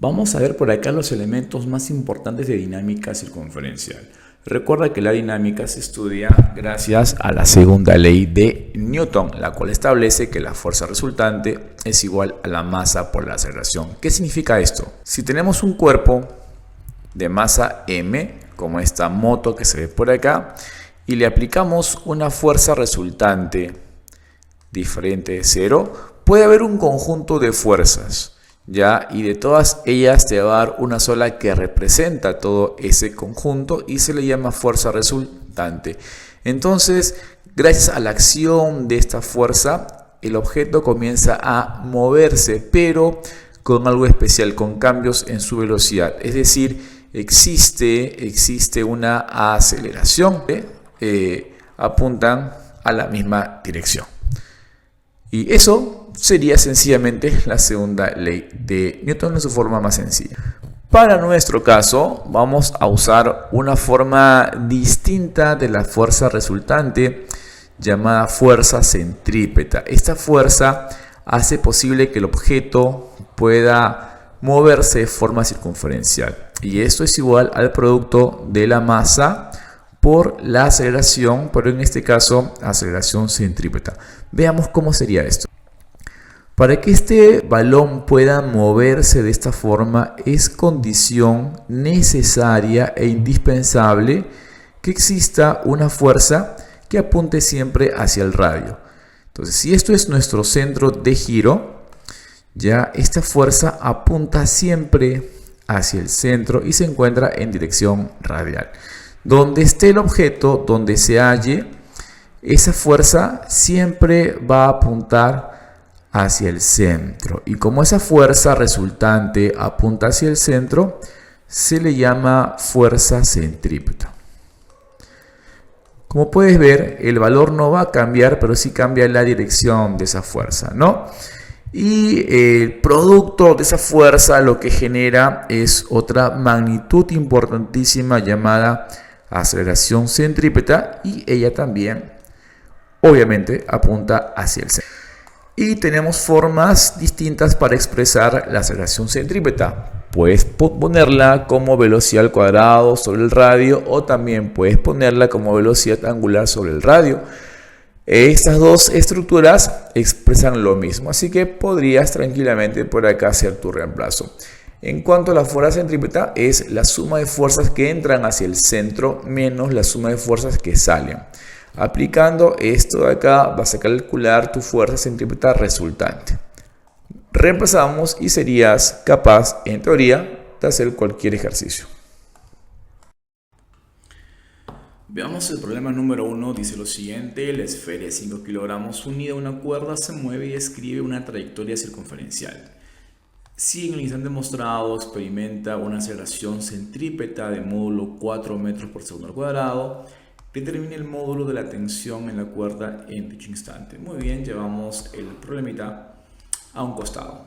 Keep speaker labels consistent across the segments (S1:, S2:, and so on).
S1: Vamos a ver por acá los elementos más importantes de dinámica circunferencial. Recuerda que la dinámica se estudia gracias a la segunda ley de Newton, la cual establece que la fuerza resultante es igual a la masa por la aceleración. ¿Qué significa esto? Si tenemos un cuerpo de masa m, como esta moto que se ve por acá, y le aplicamos una fuerza resultante diferente de cero, puede haber un conjunto de fuerzas, ¿ya? Y de todas ellas te va a dar una sola que representa todo ese conjunto y se le llama fuerza resultante. Entonces, gracias a la acción de esta fuerza, el objeto comienza a moverse, pero con algo especial, con cambios en su velocidad. Es decir, existe una aceleración, apuntan a la misma dirección. Y eso sería sencillamente la segunda ley de Newton en su forma más sencilla. Para nuestro caso, vamos a usar una forma distinta de la fuerza resultante llamada fuerza centrípeta. Esta fuerza hace posible que el objeto pueda moverse de forma circunferencial. Y esto es igual al producto de la masa por la aceleración, pero en este caso aceleración centrípeta. Veamos cómo sería esto. Para que este balón pueda moverse de esta forma es condición necesaria e indispensable que exista una fuerza que apunte siempre hacia el radio. Entonces, si esto es nuestro centro de giro, ya esta fuerza apunta siempre hacia el centro y se encuentra en dirección radial. Donde esté el objeto, donde se halle, esa fuerza siempre va a apuntar hacia el centro. Y como esa fuerza resultante apunta hacia el centro, se le llama fuerza centrípeta. Como puedes ver, el valor no va a cambiar, pero sí cambia la dirección de esa fuerza, ¿no? Y el producto de esa fuerza lo que genera es otra magnitud importantísima llamada aceleración centrípeta, y ella también obviamente apunta hacia el centro. Y tenemos formas distintas para expresar la aceleración centrípeta. Puedes ponerla como velocidad al cuadrado sobre el radio, o también puedes ponerla como velocidad angular sobre el radio. Estas dos estructuras expresan lo mismo, así que podrías tranquilamente por acá hacer tu reemplazo. En cuanto a la fuerza centrípeta, es la suma de fuerzas que entran hacia el centro menos la suma de fuerzas que salen. Aplicando esto de acá, vas a calcular tu fuerza centrípeta resultante. Reemplazamos y serías capaz, en teoría, de hacer cualquier ejercicio. Veamos el problema número 1. Dice lo siguiente: la esfera de 5 kilogramos unida a una cuerda se mueve y describe una trayectoria circunferencial. Si en el instante mostrado experimenta una aceleración centrípeta de módulo 4 metros por segundo al cuadrado, determine el módulo de la tensión en la cuerda en dicho instante. Muy bien, llevamos el problemita a un costado.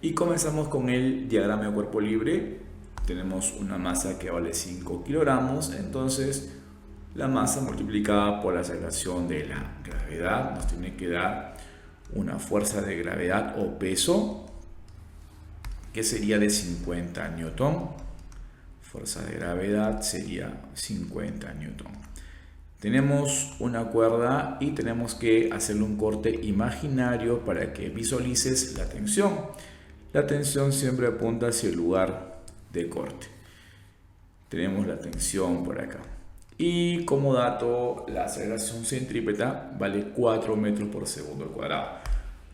S1: Y comenzamos con el diagrama de cuerpo libre. Tenemos una masa que vale 5 kilogramos, entonces la masa multiplicada por la aceleración de la gravedad nos tiene que dar una fuerza de gravedad o peso que sería de 50 newton. Fuerza de gravedad sería 50 newton. Tenemos una cuerda y tenemos que hacerle un corte imaginario para que visualices la tensión. La tensión siempre apunta hacia el lugar de corte. Tenemos la tensión por acá. Y como dato, la aceleración centrípeta vale 4 metros por segundo al cuadrado.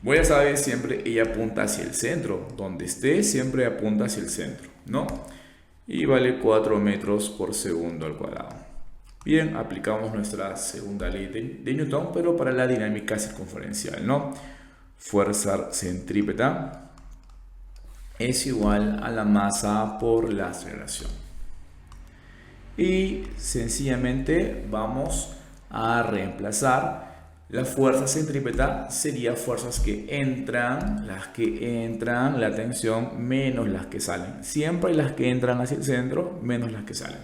S1: Voy a saber, siempre ella apunta hacia el centro. Donde esté, siempre apunta hacia el centro, ¿no? Y vale 4 metros por segundo al cuadrado. Bien, aplicamos nuestra segunda ley de Newton, pero para la dinámica circunferencial, ¿no? Fuerza centrípeta es igual a la masa por la aceleración. Y sencillamente vamos a reemplazar. La fuerza centrípeta sería fuerzas que entran, la tensión menos las que salen. Siempre las que entran hacia el centro menos las que salen.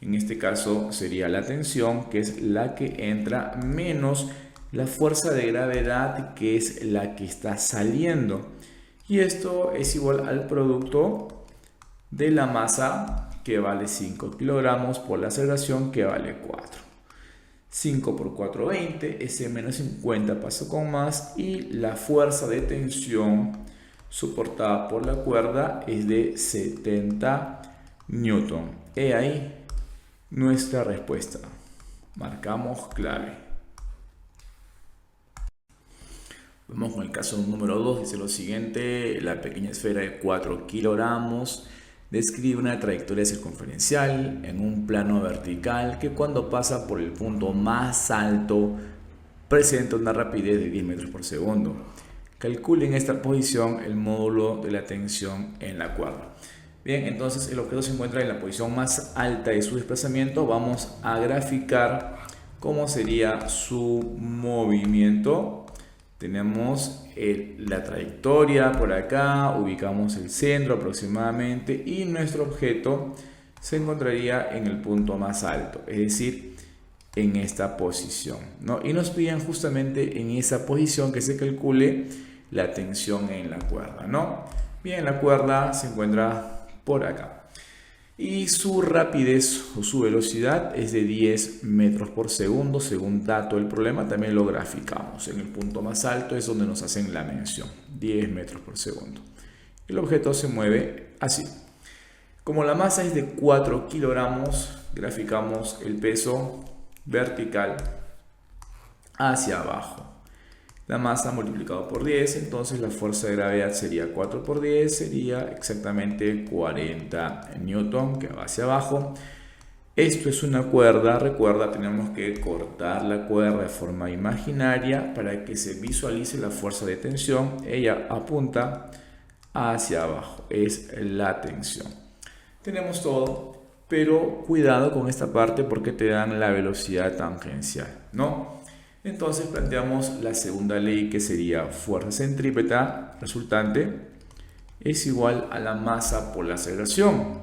S1: En este caso sería la tensión, que es la que entra, menos la fuerza de gravedad que es la que está saliendo. Y esto es igual al producto de la masa que vale 5 kilogramos por la aceleración que vale 4. 5 por 4, 20, ese menos 50 pasó con más y la fuerza de tensión soportada por la cuerda es de 70 newton. He ahí nuestra respuesta. Marcamos clave. Vamos con el caso número 2, dice lo siguiente: la pequeña esfera de 4 kilogramos describe una trayectoria circunferencial en un plano vertical que cuando pasa por el punto más alto presenta una rapidez de 10 metros por segundo. Calcule en esta posición el módulo de la tensión en la cuerda. Bien, entonces el objeto se encuentra en la posición más alta de su desplazamiento. Vamos a graficar cómo sería su movimiento. Tenemos la trayectoria por acá, ubicamos el centro aproximadamente y nuestro objeto se encontraría en el punto más alto, es decir, en esta posición, ¿no? Y nos piden justamente en esa posición que se calcule la tensión en la cuerda, ¿no? Bien, la cuerda se encuentra por acá. Y su rapidez o su velocidad es de 10 metros por segundo, según dato del problema. También lo graficamos. En el punto más alto es donde nos hacen la mención, 10 metros por segundo. El objeto se mueve así. Como la masa es de 4 kilogramos, graficamos el peso vertical hacia abajo. La masa multiplicado por 10, entonces la fuerza de gravedad sería 4 por 10, sería exactamente 40 newton, que va hacia abajo. Esto es una cuerda, recuerda, tenemos que cortar la cuerda de forma imaginaria para que se visualice la fuerza de tensión. Ella apunta hacia abajo, es la tensión. Tenemos todo, pero cuidado con esta parte porque te dan la velocidad tangencial, ¿no? Entonces planteamos la segunda ley, que sería fuerza centrípeta resultante es igual a la masa por la aceleración.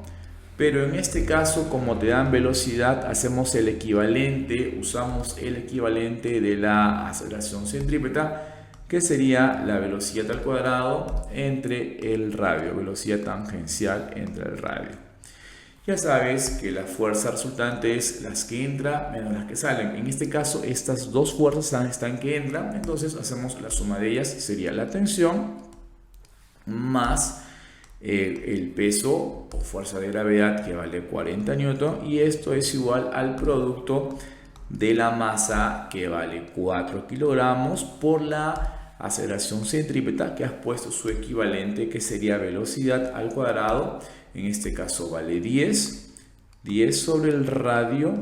S1: Pero en este caso, como te dan velocidad, hacemos el equivalente, usamos el equivalente de la aceleración centrípeta, que sería la velocidad al cuadrado entre el radio, velocidad tangencial entre el radio. Ya sabes que la fuerza resultante es las que entran menos las que salen. En este caso, estas dos fuerzas están que entran, entonces hacemos la suma de ellas, sería la tensión más el peso o fuerza de gravedad, que vale 40 newton, y esto es igual al producto de la masa, que vale 4 kilogramos, por la aceleración centrípeta, que has puesto su equivalente, que sería velocidad al cuadrado. En este caso vale 10 sobre el radio,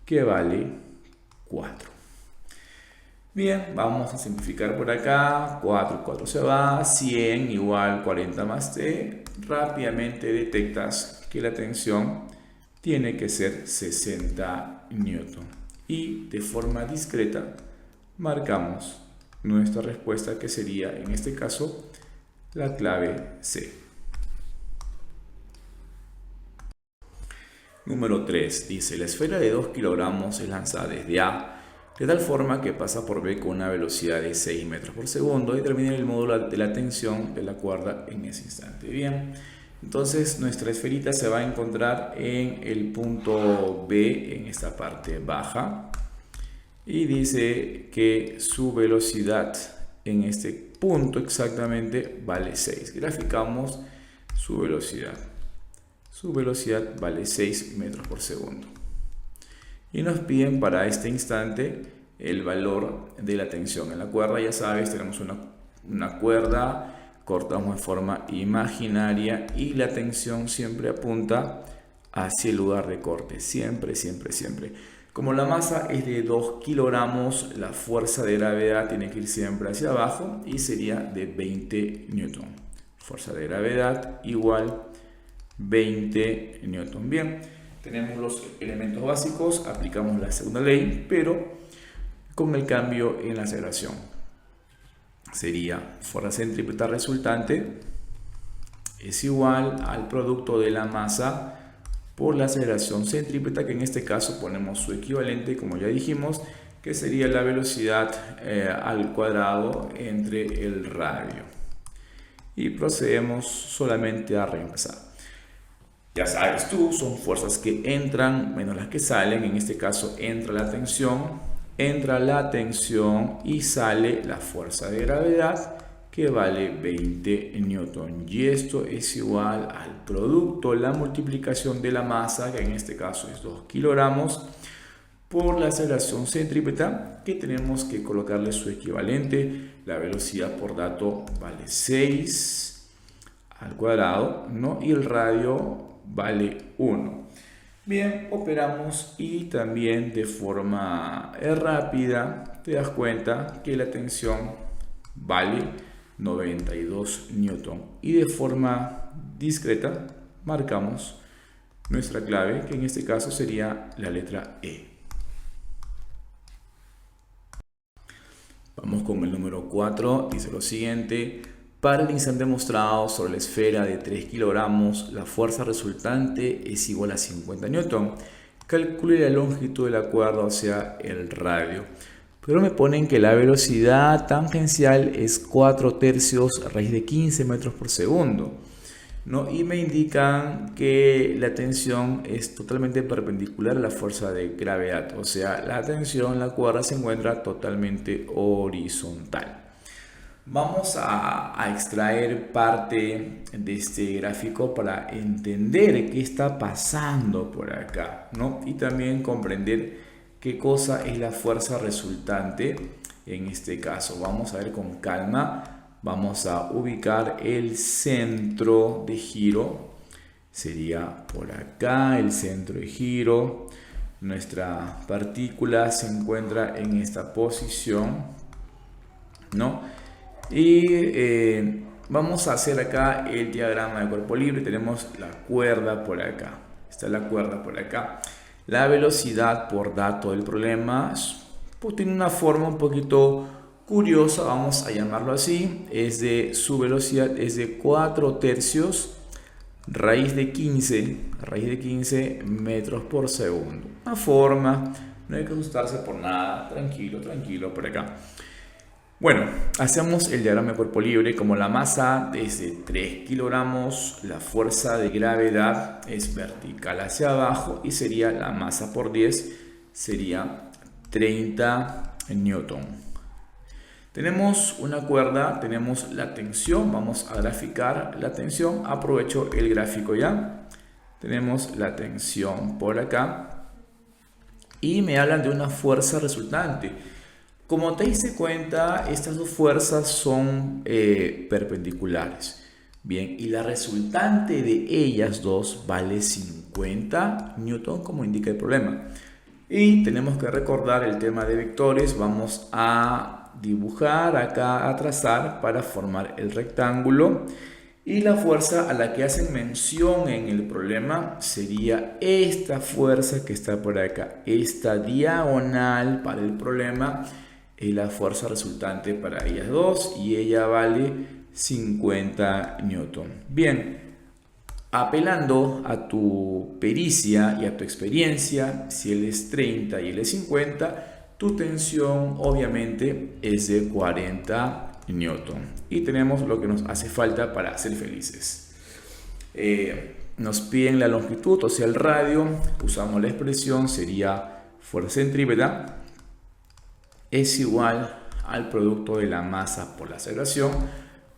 S1: que vale 4. Bien, vamos a simplificar por acá. 4 se va, 100 igual 40 más t. Rápidamente detectas que la tensión tiene que ser 60 newton. Y de forma discreta marcamos nuestra respuesta, que sería en este caso la clave C. Número 3 dice: la esfera de 2 kilogramos es lanzada desde A de tal forma que pasa por B con una velocidad de 6 metros por segundo. Determina el módulo de la tensión de la cuerda en ese instante. Bien, entonces nuestra esferita se va a encontrar en el punto B, en esta parte baja, y dice que su velocidad en este punto exactamente vale 6. Graficamos su velocidad. Su velocidad vale 6 metros por segundo. Y nos piden para este instante el valor de la tensión en la cuerda. Ya sabes, tenemos una cuerda, cortamos de forma imaginaria y la tensión siempre apunta hacia el lugar de corte. Siempre, siempre, siempre. Como la masa es de 2 kilogramos, la fuerza de gravedad tiene que ir siempre hacia abajo y sería de 20 newton. Fuerza de gravedad igual 20 newton. Bien, tenemos los elementos básicos, aplicamos la segunda ley, pero con el cambio en la aceleración. Sería fuerza centrípeta resultante es igual al producto de la masa por la aceleración centrípeta, que en este caso ponemos su equivalente, como ya dijimos, que sería la velocidad al cuadrado entre el radio. Y procedemos solamente a reemplazar. Ya sabes tú, son fuerzas que entran menos las que salen. En este caso entra la tensión y sale la fuerza de gravedad, que vale 20 newton. Y esto es igual al producto, la multiplicación de la masa, que en este caso es 2 kilogramos, por la aceleración centrípeta, que tenemos que colocarle su equivalente. La velocidad por dato vale 6 al cuadrado, ¿no? Y el radio vale 1. Bien, operamos y también de forma rápida te das cuenta que la tensión vale 92 newton. Y de forma discreta marcamos nuestra clave, que en este caso sería la letra E. Vamos con el número 4, dice lo siguiente: para el instante demostrado sobre la esfera de 3 kilogramos, la fuerza resultante es igual a 50 newton. Calcule la longitud de la cuerda, o sea, el radio. Pero me ponen que la velocidad tangencial es 4/3 raíz de 15 metros por segundo, ¿no? Y me indican que la tensión es totalmente perpendicular a la fuerza de gravedad, o sea, la tensión en la cuerda se encuentra totalmente horizontal. Vamos a extraer parte de este gráfico para entender qué está pasando por acá, ¿no? Y también comprender qué cosa es la fuerza resultante en este caso. Vamos a ver con calma. Vamos a ubicar el centro de giro. Sería por acá el centro de giro. Nuestra partícula se encuentra en esta posición, ¿no? Y vamos a hacer acá el diagrama de cuerpo libre. Tenemos la cuerda por acá. Está la cuerda por acá. La velocidad por dato del problema pues tiene una forma un poquito curiosa, vamos a llamarlo así. Su velocidad es de 4/3 raíz de 15 metros por segundo. Una forma, no hay que asustarse por nada, tranquilo por acá. Bueno, hacemos el diagrama de cuerpo libre. Como la masa es de 3 kilogramos, la fuerza de gravedad es vertical hacia abajo y sería la masa por 10, sería 30 newton. Tenemos una cuerda, tenemos la tensión, vamos a graficar la tensión. Aprovecho el gráfico ya. Tenemos la tensión por acá y me hablan de una fuerza resultante. Como te diste cuenta, estas dos fuerzas son perpendiculares. Bien, y la resultante de ellas dos vale 50 newton, como indica el problema. Y tenemos que recordar el tema de vectores. Vamos a dibujar acá, a trazar para formar el rectángulo. Y la fuerza a la que hacen mención en el problema sería esta fuerza que está por acá. Esta diagonal para el problema es la fuerza resultante para ellas dos y ella vale 50 newton. Bien, apelando a tu pericia y a tu experiencia, si él es 30 y él es 50, tu tensión obviamente es de 40 newton. Y tenemos lo que nos hace falta para ser felices. Nos piden la longitud, o sea el radio. Usamos la expresión, sería fuerza centrípeta es igual al producto de la masa por la aceleración,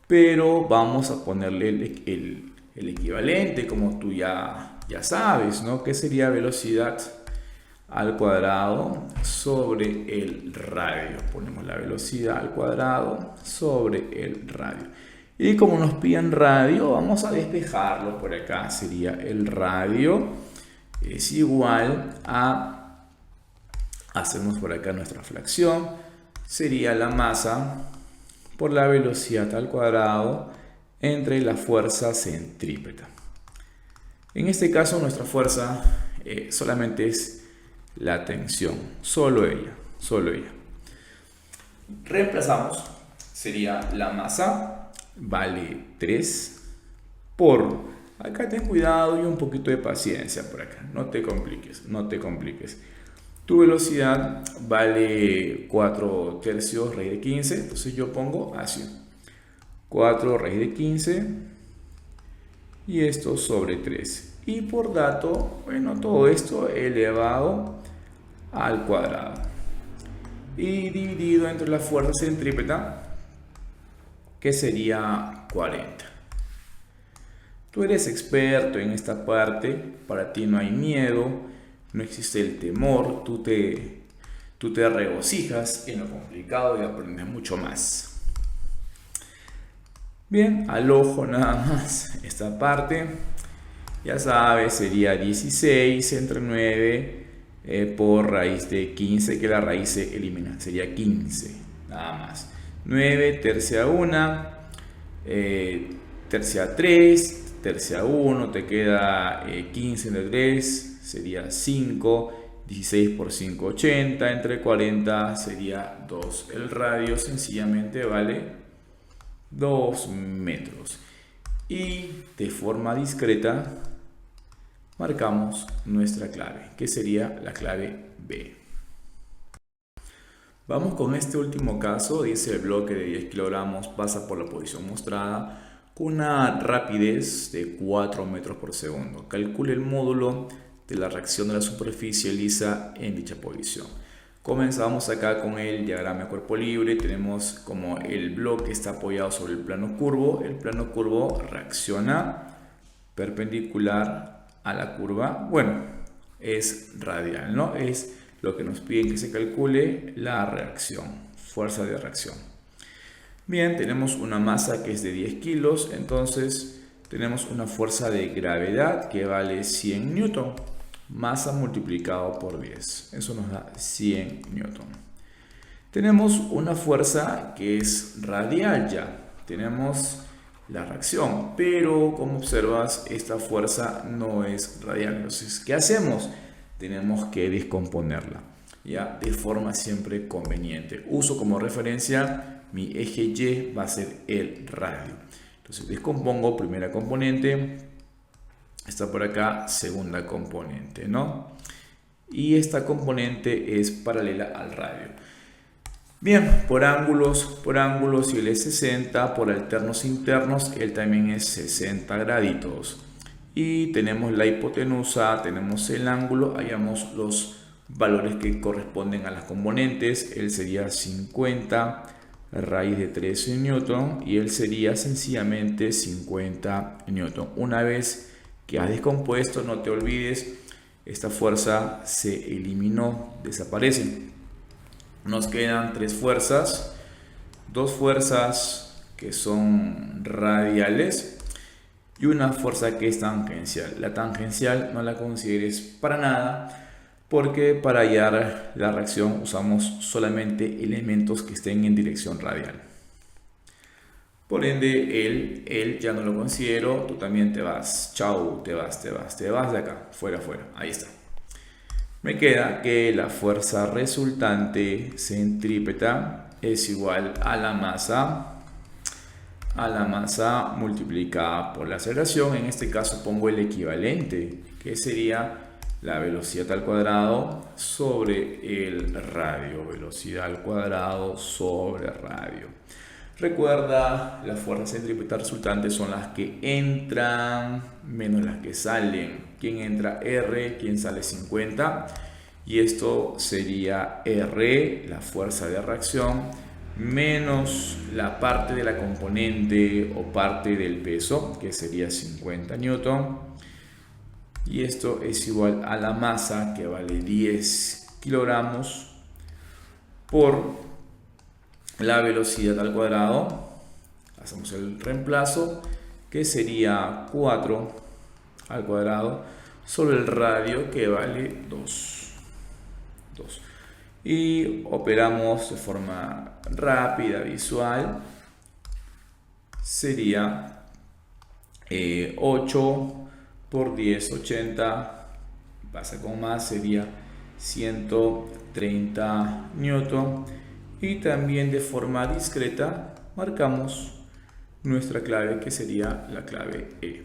S1: pero vamos a ponerle el equivalente, como tú ya sabes, ¿no? Que sería velocidad al cuadrado sobre el radio. Ponemos la velocidad al cuadrado sobre el radio. Y como nos piden radio, vamos a despejarlo por acá. Sería el radio es igual a... Hacemos por acá nuestra fracción. Sería la masa por la velocidad al cuadrado entre la fuerza centrípeta. En este caso nuestra fuerza solamente es la tensión. Solo ella. Reemplazamos. Sería la masa vale 3 por... Acá ten cuidado y un poquito de paciencia por acá. No te compliques. Tu velocidad vale 4 tercios raíz de 15, entonces yo pongo así, 4 raíz de 15 y esto sobre 3. Y por dato, bueno, todo esto elevado al cuadrado y dividido entre la fuerza centrípeta, que sería 40. Tú eres experto en esta parte, para ti no hay miedo, no existe el temor, tú te regocijas en lo complicado y aprendes mucho más. Bien, al ojo nada más esta parte, ya sabes, sería 16 entre 9 por raíz de 15, que la raíz se elimina, sería 15, nada más. 9 tercia 1, tercia 3, tercia 1, te queda 15 entre 3, sería 5, 16 por 5, 80, entre 40 sería 2. El radio sencillamente vale 2 metros. Y de forma discreta marcamos nuestra clave, que sería la clave B. Vamos con este último caso. Dice: el bloque de 10 kilogramos pasa por la posición mostrada con una rapidez de 4 metros por segundo. Calcule el módulo de la reacción de la superficie lisa en dicha posición. Comenzamos acá con el diagrama de cuerpo libre. Tenemos como el bloque está apoyado sobre el plano curvo. El plano curvo reacciona perpendicular a la curva. Bueno, es radial, ¿no? Es lo que nos piden que se calcule la reacción, fuerza de reacción. Bien, tenemos una masa que es de 10 kilos, entonces tenemos una fuerza de gravedad que vale 100 newton. Masa multiplicado por 10, eso nos da 100 newton. Tenemos una fuerza que es radial ya, tenemos la reacción, pero como observas esta fuerza no es radial. Entonces, ¿qué hacemos? Tenemos que descomponerla ya de forma siempre conveniente. Uso como referencia mi eje Y, va a ser el radio. Entonces descompongo primera componente, está por acá segunda componente, ¿no? Y esta componente es paralela al radio. Bien, por ángulos, si él es 60, por alternos internos, él también es 60 graditos. Y tenemos la hipotenusa, tenemos el ángulo, hallamos los valores que corresponden a las componentes. Él sería 50 raíz de 13 newton y él sería sencillamente 50 newton. Una vez que has descompuesto, no te olvides, esta fuerza se eliminó, desaparece. Nos quedan tres fuerzas, dos fuerzas que son radiales y una fuerza que es tangencial. La tangencial no la consideres para nada, porque para hallar la reacción usamos solamente elementos que estén en dirección radial. Por ende, él ya no lo considero, tú también te vas, chau, te vas de acá, fuera, ahí está. Me queda que la fuerza resultante centrípeta es igual a la masa multiplicada por la aceleración. En este caso pongo el equivalente, que sería la velocidad al cuadrado sobre el radio. Velocidad al cuadrado sobre radio. Recuerda, las fuerzas centrípetas resultantes son las que entran menos las que salen. ¿Quién entra? R, ¿quién sale? 50. Y esto sería R, la fuerza de reacción, menos la parte de la componente o parte del peso, que sería 50 newton. Y esto es igual a la masa, que vale 10 kilogramos, por la velocidad al cuadrado. Hacemos el reemplazo, que sería 4 al cuadrado sobre el radio, que vale 2. Y operamos de forma rápida, visual. Sería 8 por 10, 80. Pasa con más, sería 130 newton. Y también de forma discreta marcamos nuestra clave, que sería la clave E.